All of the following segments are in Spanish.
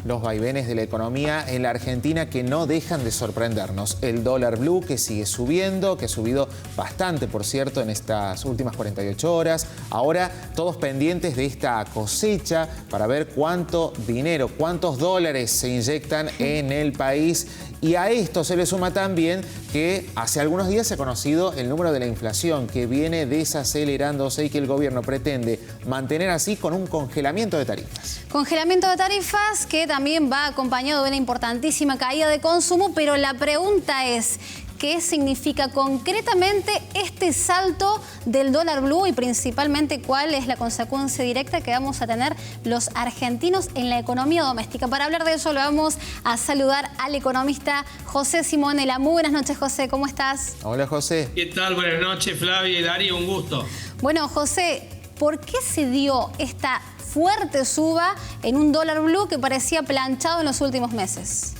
los vaivenes de la economía en la Argentina que no dejan de sorprendernos. El dólar blue que sigue subiendo, que ha subido bastante, por cierto, en estas últimas 48 horas. Ahora todos pendientes de esta cosecha para ver cuánto dinero, cuántos dólares se inyectan en el país. Y a esto se le suma también que hace algunos días se ha conocido el número de la inflación que viene desacelerándose y que el gobierno pretende mantener así con un congelamiento de tarifas. Congelamiento de tarifas que también va acompañado de una importantísima caída de consumo, pero la pregunta es: ¿qué significa concretamente este salto del dólar blue y principalmente cuál es la consecuencia directa que vamos a tener los argentinos en la economía doméstica? Para hablar de eso lo vamos a saludar al economista José Simonella. Muy buenas noches, José, ¿cómo estás? Hola, José. ¿Qué tal? Buenas noches, Flavia y Darío, un gusto. Bueno, José, ¿por qué se dio esta fuerte suba en un dólar blue que parecía planchado en los últimos meses?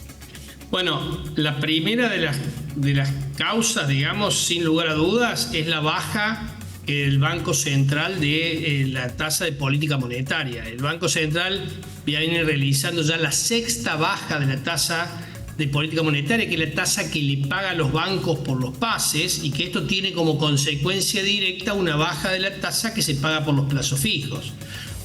Bueno, la primera de las causas, digamos, sin lugar a dudas, es la baja del Banco Central de la tasa de política monetaria. El Banco Central viene realizando ya la sexta baja de la tasa de política monetaria, que es la tasa que le paga a los bancos por los pases, y que esto tiene como consecuencia directa una baja de la tasa que se paga por los plazos fijos.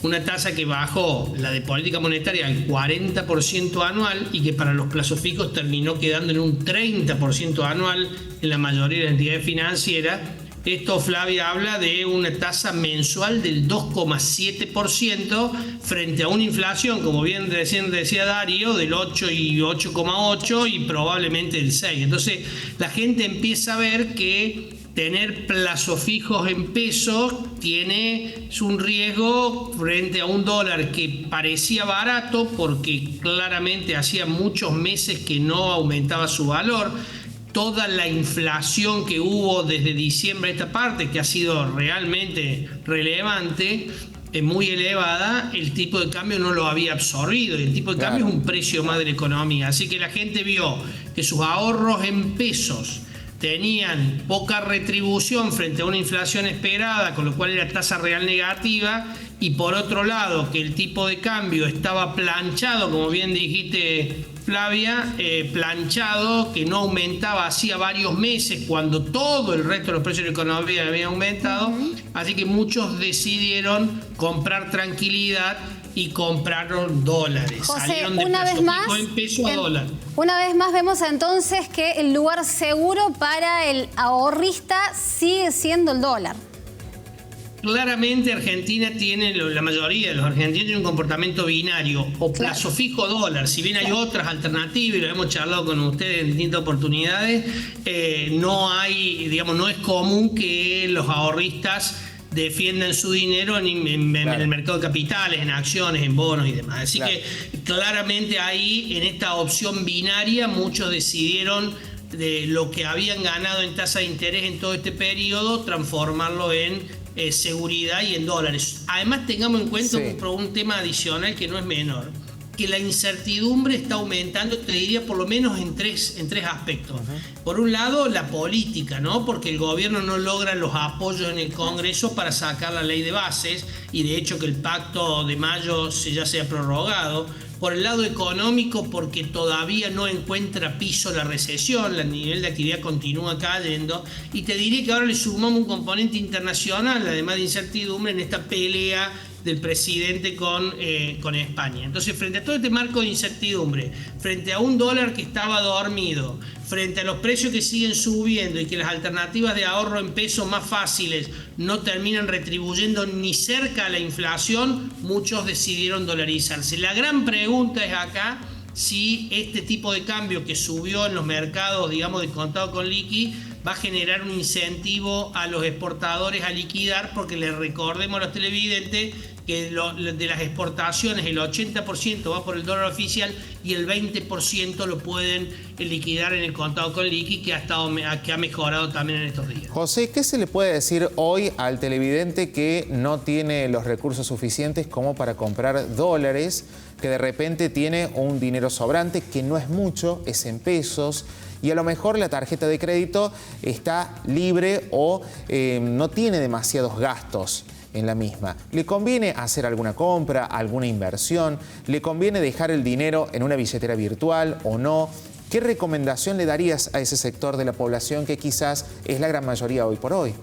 Una tasa que bajó, la de política monetaria, al 40% anual y que para los plazos fijos terminó quedando en un 30% anual en la mayoría de las entidades financieras. Esto, Flavia, habla de una tasa mensual del 2,7% frente a una inflación, como bien recién decía Darío, del 8 y 8,8 y probablemente del 6. Entonces la gente empieza a ver que tener plazos fijos en pesos tiene un riesgo frente a un dólar que parecía barato porque claramente hacía muchos meses que no aumentaba su valor. Toda la inflación que hubo desde diciembre a esta parte, que ha sido realmente relevante, muy elevada, el tipo de cambio no lo había absorbido, y el tipo de cambio es un precio más de la economía. Así que la gente vio que sus ahorros en pesos tenían poca retribución frente a una inflación esperada, con lo cual era tasa real negativa, y por otro lado que el tipo de cambio estaba planchado, como bien dijiste, Flavia, planchado, que no aumentaba hacía varios meses cuando todo el resto de los precios de la economía había aumentado. Así que muchos decidieron comprar tranquilidad y compraron dólares. José, salieron de una vez más, en peso a dólar. Una vez más vemos entonces que el lugar seguro para el ahorrista sigue siendo el dólar. Claramente Argentina tiene, la mayoría de los argentinos tienen un comportamiento binario, o plazo fijo dólar. Si bien hay otras alternativas, y lo hemos charlado con ustedes en distintas oportunidades, no hay, digamos, no es común que los ahorristas defiendan su dinero en el mercado de capitales, en acciones, en bonos y demás. Así que claramente ahí, en esta opción binaria, muchos decidieron de lo que habían ganado en tasa de interés en todo este periodo, transformarlo en seguridad y en dólares. Además, tengamos en cuenta un tema adicional que no es menor, que la incertidumbre está aumentando, te diría por lo menos en tres aspectos. Por un lado, la política, ¿no? Porque el gobierno no logra los apoyos en el Congreso para sacar la ley de bases, y de hecho que el pacto de mayo ya se ha prorrogado. Por el lado económico, porque todavía no encuentra piso la recesión, el nivel de actividad continúa cayendo, y te diría que ahora le sumamos un componente internacional, además de incertidumbre, en esta pelea del presidente con España. Entonces, frente a todo este marco de incertidumbre, frente a un dólar que estaba dormido, frente a los precios que siguen subiendo y que las alternativas de ahorro en pesos más fáciles no terminan retribuyendo ni cerca a la inflación, muchos decidieron dolarizarse. La gran pregunta es acá si este tipo de cambio que subió en los mercados, digamos, de contado con liqui, va a generar un incentivo a los exportadores a liquidar, porque les recordemos a los televidentes que de las exportaciones el 80% va por el dólar oficial y el 20% lo pueden liquidar en el contado con liqui, que ha mejorado también en estos días. José, ¿qué se le puede decir hoy al televidente que no tiene los recursos suficientes como para comprar dólares, que de repente tiene un dinero sobrante, que no es mucho, es en pesos, y a lo mejor la tarjeta de crédito está libre o no tiene demasiados gastos? en la misma. ¿Le conviene hacer alguna compra, alguna inversión? ¿Le conviene dejar el dinero en una billetera virtual o no? ¿Qué recomendación le darías a ese sector de la población que quizás es la gran mayoría hoy por hoy?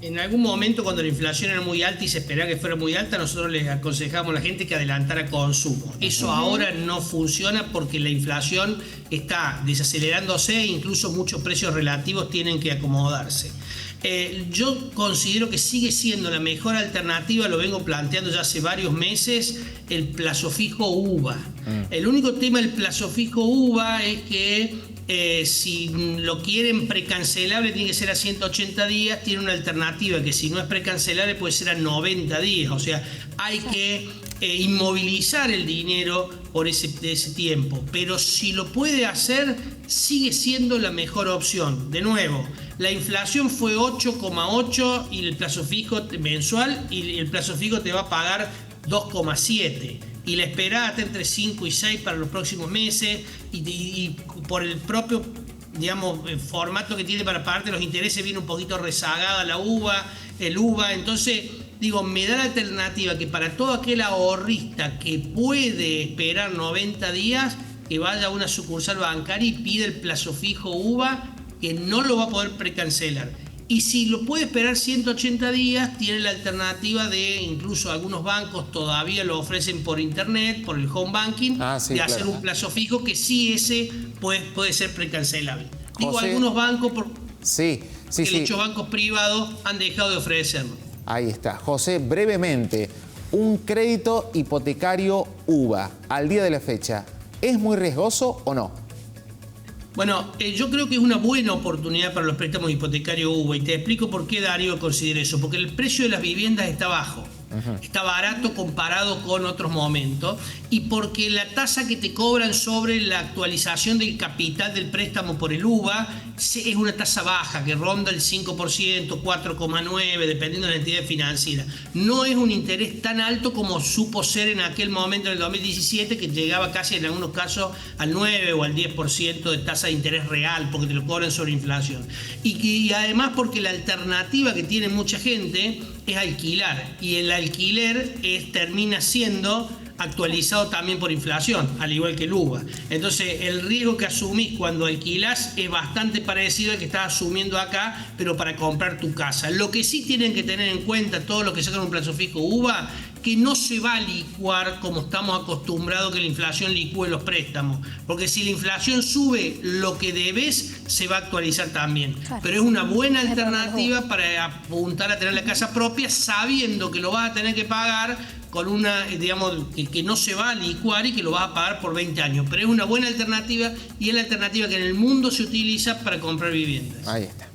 En algún momento, cuando la inflación era muy alta y se esperaba que fuera muy alta, nosotros les aconsejamos a la gente que adelantara consumo. Eso ahora no funciona porque la inflación está desacelerándose e incluso muchos precios relativos tienen que acomodarse. Yo considero que sigue siendo la mejor alternativa, lo vengo planteando ya hace varios meses, el plazo fijo UVA. El único tema del plazo fijo UVA es que si lo quieren precancelable tiene que ser a 180 días, tiene una alternativa que si no es precancelable puede ser a 90 días, o sea, hay que inmovilizar el dinero por ese tiempo, pero si lo puede hacer sigue siendo la mejor opción. De nuevo, la inflación fue 8,8 y el plazo fijo mensual, y el plazo fijo te va a pagar 2,7. Y la esperada está entre 5 y 6 para los próximos meses, y por el propio, digamos, formato que tiene para pagarte los intereses viene un poquito rezagada el UVA. Entonces, digo, me da la alternativa que para todo aquel ahorrista que puede esperar 90 días, que vaya a una sucursal bancaria y pide el plazo fijo UVA, que no lo va a poder precancelar. Y si lo puede esperar 180 días, tiene la alternativa de, incluso algunos bancos todavía lo ofrecen por internet, por el home banking, de hacer un plazo fijo que sí ese puede ser precancelable. Digo, algunos bancos, porque muchos bancos privados han dejado de ofrecerlo. Ahí está. José, brevemente, un crédito hipotecario UVA al día de la fecha, ¿es muy riesgoso o no? Bueno, yo creo que es una buena oportunidad para los préstamos hipotecarios UVA, y te explico por qué, Darío, considero eso. Porque el precio de las viviendas está bajo, está barato comparado con otros momentos, y porque la tasa que te cobran sobre la actualización del capital del préstamo por el UVA es una tasa baja, que ronda el 5%, 4,9%, dependiendo de la entidad financiera. No es un interés tan alto como supo ser en aquel momento, en el 2017, que llegaba casi en algunos casos al 9 o al 10% de tasa de interés real, porque te lo cobran sobre inflación. Y además porque la alternativa que tiene mucha gente es alquilar, y el alquiler termina siendo actualizado también por inflación, al igual que el UVA. Entonces, el riesgo que asumís cuando alquilás es bastante parecido al que estás asumiendo acá, pero para comprar tu casa. Lo que sí tienen que tener en cuenta todos los que sacan un plazo fijo UVA, que no se va a licuar como estamos acostumbrados que la inflación licúe los préstamos, porque si la inflación sube, lo que debes se va a actualizar también. Claro. Pero es una buena alternativa para apuntar a tener la casa propia, sabiendo que lo vas a tener que pagar con una, digamos, que no se va a licuar y que lo vas a pagar por 20 años. Pero es una buena alternativa, y es la alternativa que en el mundo se utiliza para comprar viviendas. Ahí está.